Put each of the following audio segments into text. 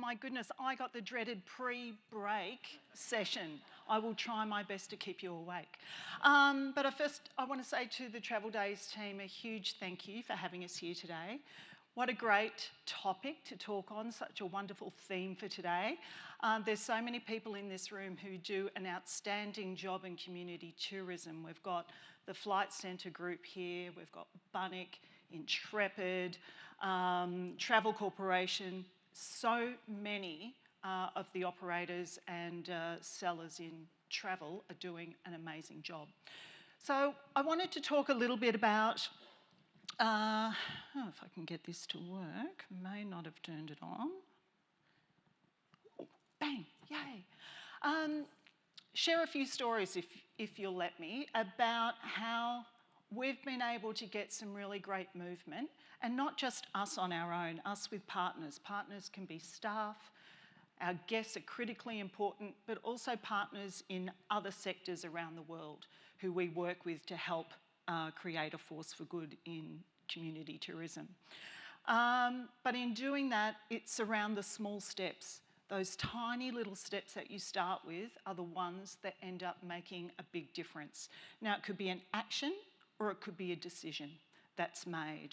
my goodness, I got the dreaded pre-break session. I will try my best to keep you awake. But first, I want to say to the Travel Days team a huge thank you for having us here today. What a great topic to talk on, such a wonderful theme for today. There's so many people in this room who do an outstanding job in community tourism. We've got the Flight Centre group here, we've got Bunnick, Intrepid, Travel Corporation. So many of the operators and sellers in travel are doing an amazing job. So I wanted to talk a little bit about if I can get this to work, may not have turned it on. Oh, bang, yay. Share a few stories, if you'll let me, about how we've been able to get some really great movement, and not just us on our own, us with partners. Partners can be staff, our guests are critically important, but also partners in other sectors around the world who we work with to help create a force for good in community tourism. But in doing that, it's around the small steps. Those tiny little steps that you start with are the ones that end up making a big difference. Now, it could be an action or it could be a decision that's made.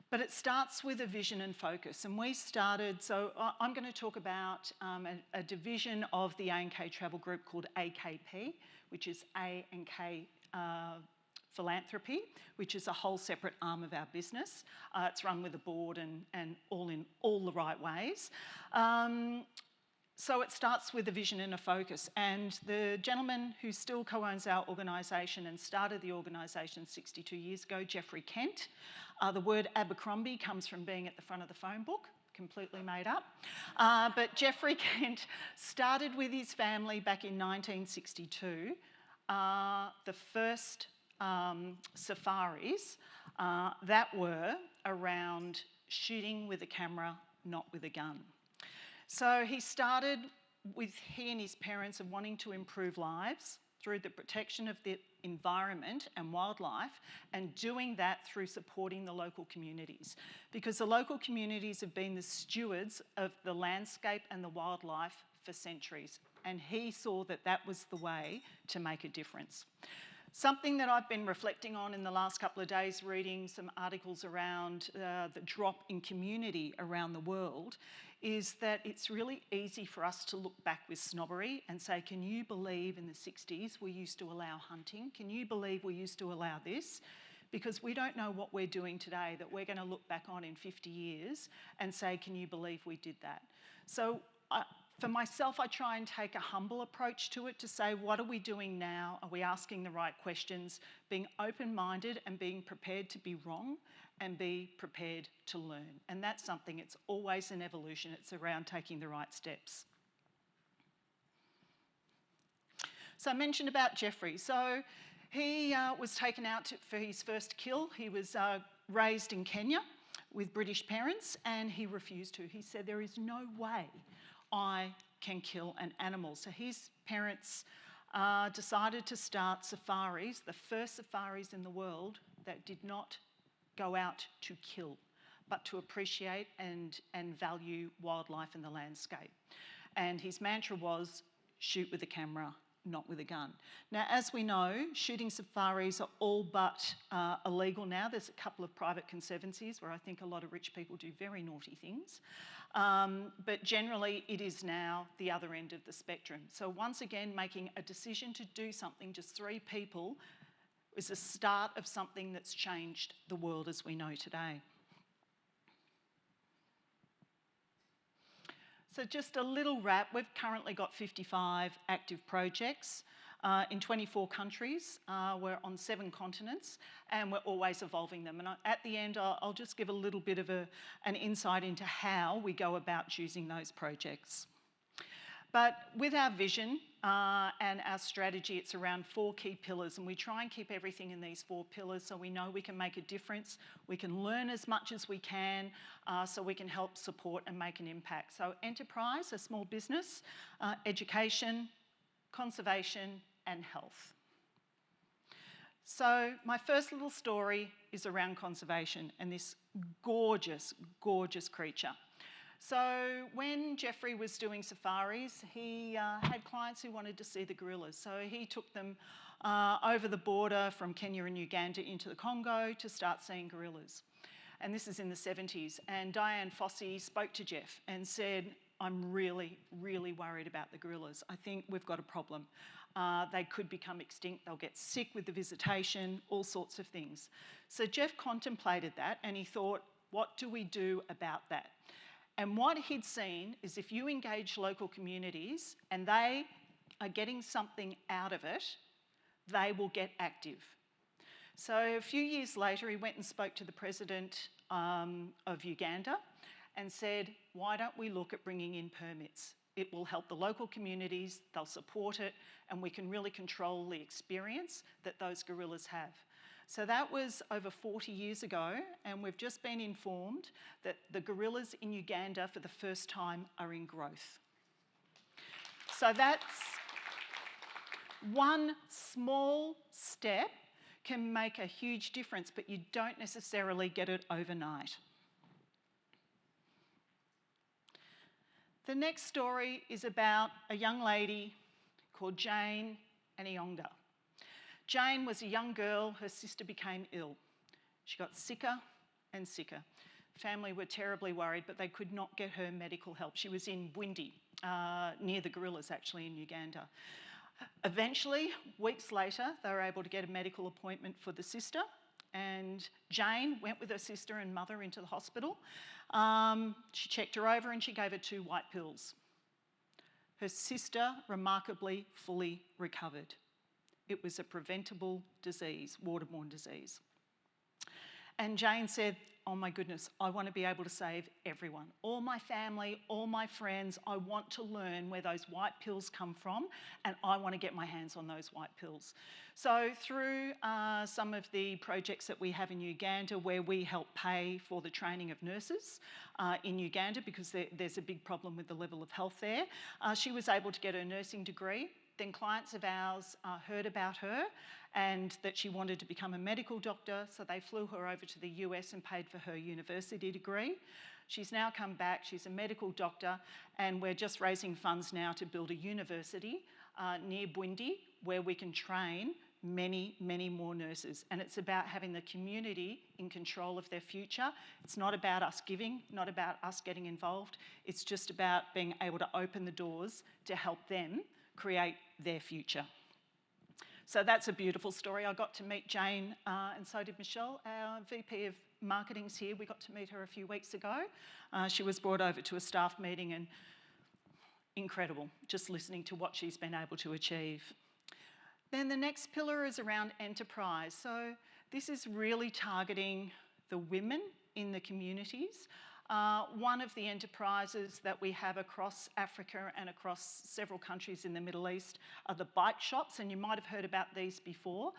But it starts with a vision and focus. And we started, so I'm going to talk about a division of the A&K Travel Group called AKP, which is A&K Philanthropy, which is a whole separate arm of our business. It's run with a board and all in all the right ways. So it starts with a vision and a focus. And the gentleman who still co-owns our organisation and started the organisation 62 years ago, Geoffrey Kent, the word Abercrombie comes from being at the front of the phone book, completely made up. But Geoffrey Kent started with his family back in 1962, the first safaris that were around shooting with a camera, not with a gun. So he started with he and his parents of wanting to improve lives through the protection of the environment and wildlife, and doing that through supporting the local communities. Because the local communities have been the stewards of the landscape and the wildlife for centuries. And he saw that that was the way to make a difference. Something that I've been reflecting on in the last couple of days, reading some articles around the drop in community around the world, is that it's really easy for us to look back with snobbery and say, can you believe in the 60s we used to allow hunting? Can you believe we used to allow this? Because we don't know what we're doing today that we're going to look back on in 50 years and say, can you believe we did that? So for myself, I try and take a humble approach to it to say, what are we doing now? Are we asking the right questions? Being open-minded and being prepared to be wrong and be prepared to learn. And that's something, it's always an evolution. It's around taking the right steps. So I mentioned about Geoffrey. So he was taken out for his first kill. He was raised in Kenya with British parents, and he refused to. He said, there is no way I can kill an animal. So his parents decided to start safaris, the first safaris in the world that did not go out to kill, but to appreciate and value wildlife and the landscape. And his mantra was, shoot with a camera, not with a gun. Now, as we know, shooting safaris are all but illegal now. There's a couple of private conservancies where I think a lot of rich people do very naughty things. But generally, it is now the other end of the spectrum. So once again, making a decision to do something, just 3 people, is the start of something that's changed the world as we know today. So just a little wrap, we've currently got 55 active projects in 24 countries. We're on 7 continents, and we're always evolving them. And at the end, I'll just give a little bit of an insight into how we go about choosing those projects. But with our vision and our strategy, it's around 4 key pillars, and we try and keep everything in these 4 pillars so we know we can make a difference, we can learn as much as we can, so we can help support and make an impact. So enterprise, a small business, education, conservation, and health. So my first little story is around conservation and this gorgeous, gorgeous creature. So when Jeffrey was doing safaris, he had clients who wanted to see the gorillas. So he took them over the border from Kenya and Uganda into the Congo to start seeing gorillas. And this is in the 70s. And Diane Fossey spoke to Jeff and said, I'm really, really worried about the gorillas. I think we've got a problem. They could become extinct, they'll get sick with the visitation, all sorts of things. So Jeff contemplated that and he thought, what do we do about that? And what he'd seen is if you engage local communities and they are getting something out of it, they will get active. So a few years later, he went and spoke to the president of Uganda and said, why don't we look at bringing in permits? It will help the local communities, they'll support it, and we can really control the experience that those gorillas have. So that was over 40 years ago, and we've just been informed that the gorillas in Uganda for the first time are in growth. So that's one small step can make a huge difference, but you don't necessarily get it overnight. The next story is about a young lady called Jane Anyonga. Jane was a young girl, her sister became ill. She got sicker and sicker. Family were terribly worried, but they could not get her medical help. She was in Bwindi, near the gorillas actually in Uganda. Eventually, weeks later, they were able to get a medical appointment for the sister, and Jane went with her sister and mother into the hospital. She checked her over and she gave her 2 white pills. Her sister remarkably fully recovered. It was a preventable disease, waterborne disease. And Jane said, oh my goodness, I want to be able to save everyone. All my family, all my friends, I want to learn where those white pills come from, and I want to get my hands on those white pills. So through some of the projects that we have in Uganda, where we help pay for the training of nurses in Uganda, because there's a big problem with the level of health there, she was able to get her nursing degree. Then clients of ours heard about her and that she wanted to become a medical doctor, so they flew her over to the US and paid for her university degree. She's now come back, she's a medical doctor, and we're just raising funds now to build a university near Bwindi where we can train many, many more nurses. And it's about having the community in control of their future. It's not about us giving, not about us getting involved. It's just about being able to open the doors to help them create their future. So that's a beautiful story. I got to meet Jane and so did Michelle, our VP of Marketing's here. We got to meet her a few weeks ago. She was brought over to a staff meeting and incredible, just listening to what she's been able to achieve. Then the next pillar is around enterprise. So this is really targeting the women in the communities. One of the enterprises that we have across Africa and across several countries in the Middle East are the bike shops, and you might have heard about these before.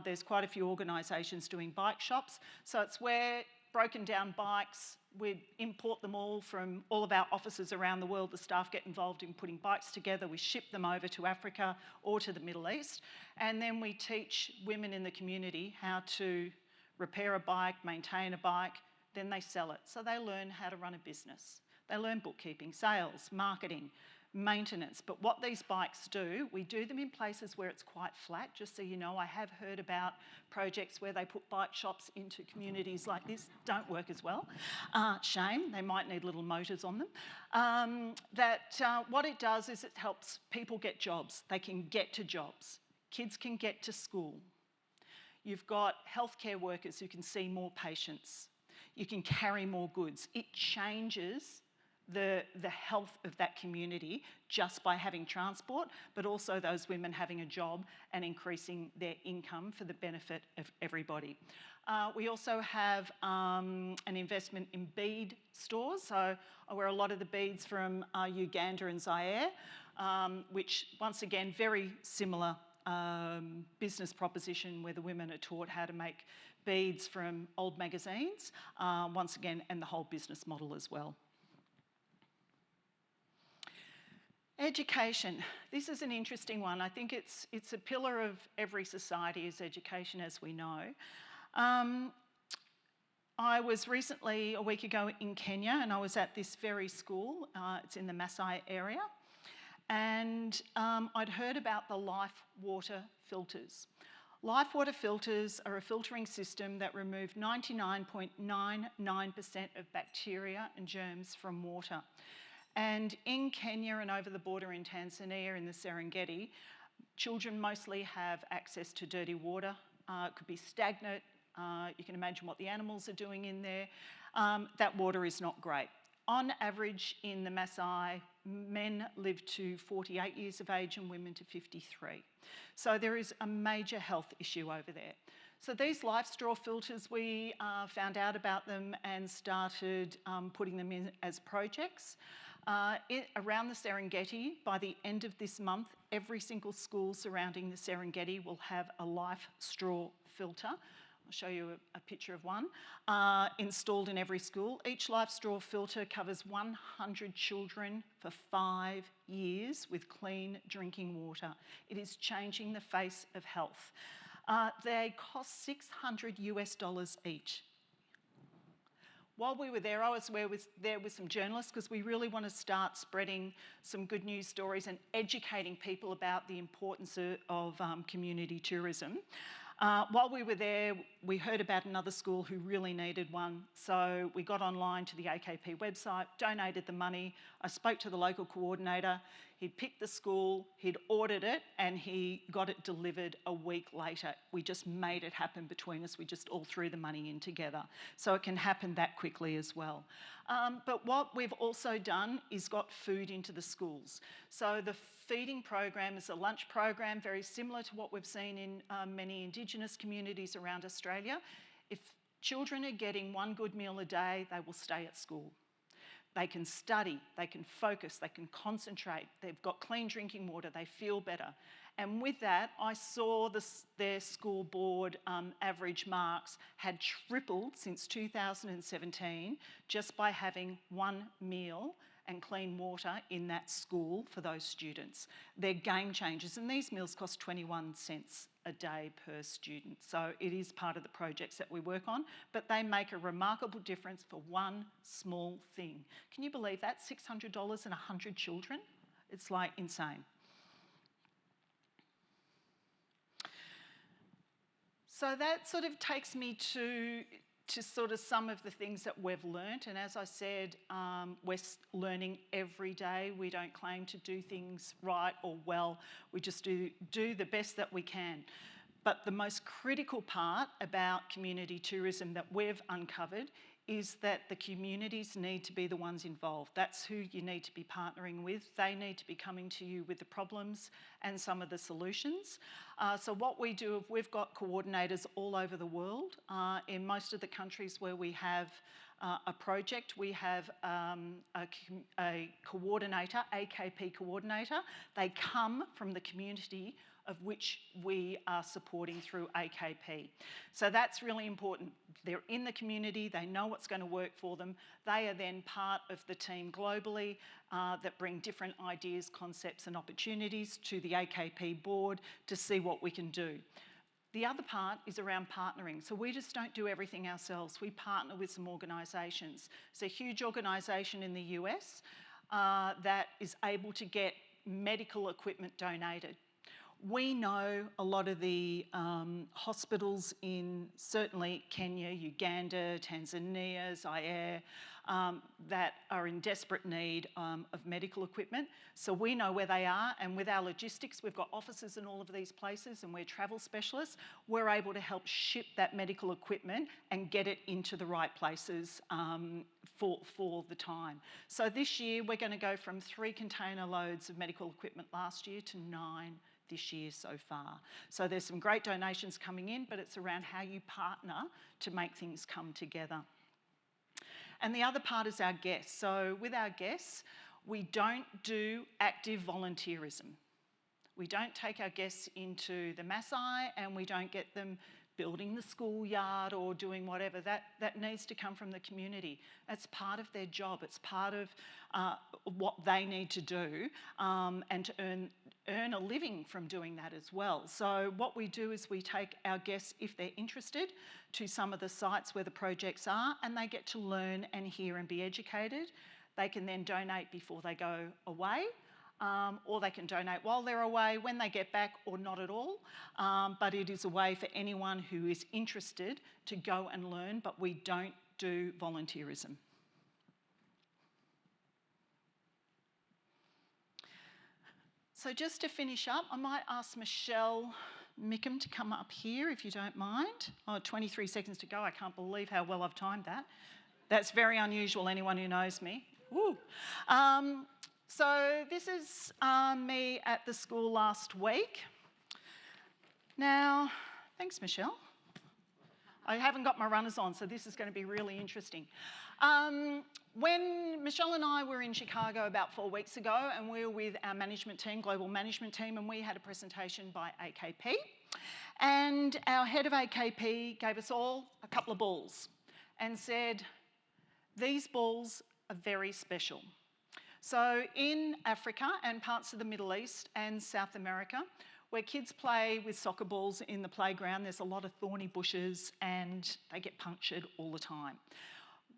There's quite a few organisations doing bike shops. So it's where broken down bikes, we import them all from all of our offices around the world. The staff get involved in putting bikes together. We ship them over to Africa or to the Middle East. And then we teach women in the community how to repair a bike, maintain a bike, then they sell it. So they learn how to run a business. They learn bookkeeping, sales, marketing, maintenance. But what these bikes do, we do them in places where it's quite flat. Just so you know, I have heard about projects where they put bike shops into communities like this. Don't work as well. Shame, they might need little motors on them. What it does is it helps people get jobs. They can get to jobs. Kids can get to school. You've got healthcare workers who can see more patients. You can carry more goods. It changes the health of that community just by having transport, but also those women having a job and increasing their income for the benefit of everybody. We also have an investment in bead stores. So I wear a lot of the beads from Uganda and Zaire, which once again, very similar business proposition where the women are taught how to make beads from old magazines, once again, and the whole business model as well. Education. This is an interesting one. I think it's a pillar of every society is education, as we know. I was recently, a week ago, in Kenya, and I was at this very school. It's in the Maasai area. And I'd heard about the life water filters. Life water filters are a filtering system that remove 99.99% of bacteria and germs from water. And in Kenya and over the border in Tanzania, in the Serengeti, children mostly have access to dirty water. It could be stagnant. You can imagine what the animals are doing in there. That water is not great. On average, in the Maasai, men live to 48 years of age and women to 53. So there is a major health issue over there. So these life straw filters, we found out about them and started putting them in as projects. Around the Serengeti, by the end of this month, every single school surrounding the Serengeti will have a life straw filter. I'll show you a picture of one, installed in every school. Each life straw filter covers 100 children for 5 years with clean drinking water. It is changing the face of health. They cost $600 each. While we were there, I was there with some journalists because we really want to start spreading some good news stories and educating people about the importance of community tourism. While we were there, we heard about another school who really needed one. So we got online to the AKP website, donated the money. I spoke to the local coordinator. He'd picked the school, he'd ordered it, and he got it delivered a week later. We just made it happen between us. We just all threw the money in together. So it can happen that quickly as well. But what we've also done is got food into the schools. So the feeding program is a lunch program, very similar to what we've seen in many Indigenous communities around Australia. If children are getting one good meal a day, they will stay at school. They can study, they can focus, they can concentrate, they've got clean drinking water, they feel better. And with that, I saw their school board average marks had tripled since 2017 just by having one meal and clean water in that school for those students. They're game changers, and these meals cost 21 cents a day per student. So it is part of the projects that we work on, but they make a remarkable difference for one small thing. Can you believe that? $600 and 100 children? It's like insane. So that sort of takes me to sort of some of the things that we've learnt. And as I said, we're learning every day. We don't claim to do things right or well. We just do the best that we can. But the most critical part about community tourism that we've uncovered is that the communities need to be the ones involved. That's who you need to be partnering with. They need to be coming to you with the problems and some of the solutions. So what we do, we've got coordinators all over the world. In most of the countries where we have a project, we have a coordinator, AKP coordinator. They come from the community of which we are supporting through AKP. So that's really important. They're in the community, they know what's going to work for them. They are then part of the team globally that bring different ideas, concepts and opportunities to the AKP board to see what we can do. The other part is around partnering. So we just don't do everything ourselves. We partner with some organisations. It's a huge organisation in the US that is able to get medical equipment donated. We know a lot of the hospitals in certainly Kenya, Uganda, Tanzania, Zaire, that are in desperate need of medical equipment. So we know where they are, and with our logistics, we've got offices in all of these places and we're travel specialists. We're able to help ship that medical equipment and get it into the right places for the time. So this year, we're going to go from 3 container loads of medical equipment last year to 9 this year so far. So there's some great donations coming in, but it's around how you partner to make things come together. And the other part is our guests. So with our guests, we don't do active volunteerism. We don't take our guests into the Maasai and we don't get them building the schoolyard or doing whatever. That needs to come from the community. That's part of their job. It's part of what they need to do and to earn a living from doing that as well. So what we do is we take our guests, if they're interested, to some of the sites where the projects are, and they get to learn and hear and be educated. They can then donate before they go away, or they can donate while they're away, when they get back, or not at all. But it is a way for anyone who is interested to go and learn, but we don't do volunteerism. So just to finish up, I might ask Michelle Mickham to come up here, if you don't mind. Oh, 23 seconds to go. I can't believe how well I've timed that. That's very unusual, anyone who knows me. Woo. So this is me at the school last week. Now, thanks, Michelle. I haven't got my runners on, so this is going to be really interesting. When Michelle and I were in Chicago about 4 weeks ago, and we were with our management team, global management team, and we had a presentation by AKP. And our head of AKP gave us all a couple of balls and said, these balls are very special. So in Africa and parts of the Middle East and South America, where kids play with soccer balls in the playground, there's a lot of thorny bushes and they get punctured all the time.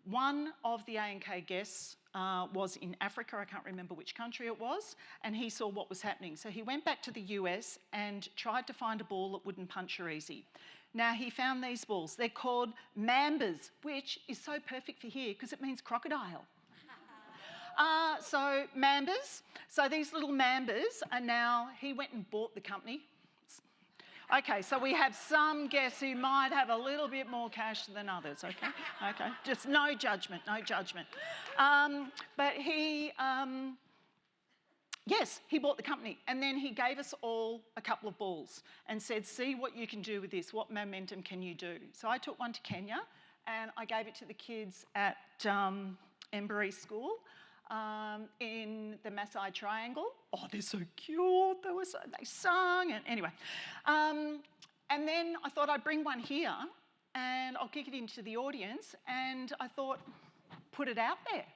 One of the A&K guests was in Africa, I can't remember which country it was, and he saw what was happening. So he went back to the US and tried to find a ball that wouldn't puncture easy. Now he found these balls. They're called mambas, which is so perfect for here because it means crocodile. So mambas, so these little mambas are now, he went and bought the company. Okay, so we have some guests who might have a little bit more cash than others, okay? Okay, just no judgment, no judgment. But he, yes, he bought the company, and then he gave us all a couple of balls and said, see what you can do with this, what momentum can you do? So I took one to Kenya, and I gave it to the kids at Embery School. In the Maasai Triangle. Oh, they're so cute. They sung, and anyway. And then I thought I'd bring one here and I'll kick it into the audience, and I thought, put it out there.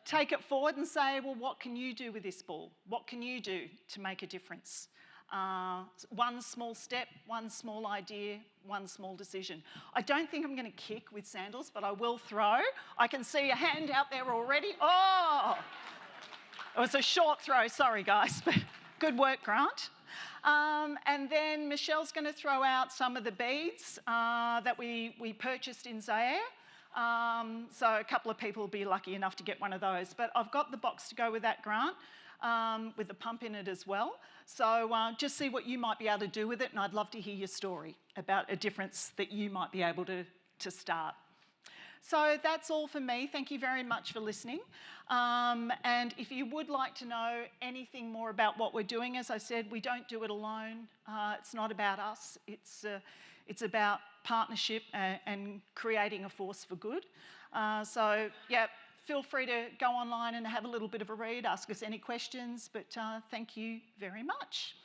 Take it forward and say, well, what can you do with this ball? What can you do to make a difference? One small step, one small idea, one small decision. I don't think I'm going to kick with sandals, but I will throw. I can see a hand out there already. Oh! It was a short throw, sorry guys, but good work, Grant. And then Michelle's going to throw out some of the beads that we purchased in Zaire. So a couple of people will be lucky enough to get one of those. But I've got the box to go with that, Grant. With the pump in it as well. So just see what you might be able to do with it, and I'd love to hear your story about a difference that you might be able to start. So that's all for me. Thank you very much for listening. And if you would like to know anything more about what we're doing, as I said, we don't do it alone. It's not about us. It's about partnership and creating a force for good. So, yeah. Feel free to go online and have a little bit of a read, ask us any questions, but thank you very much.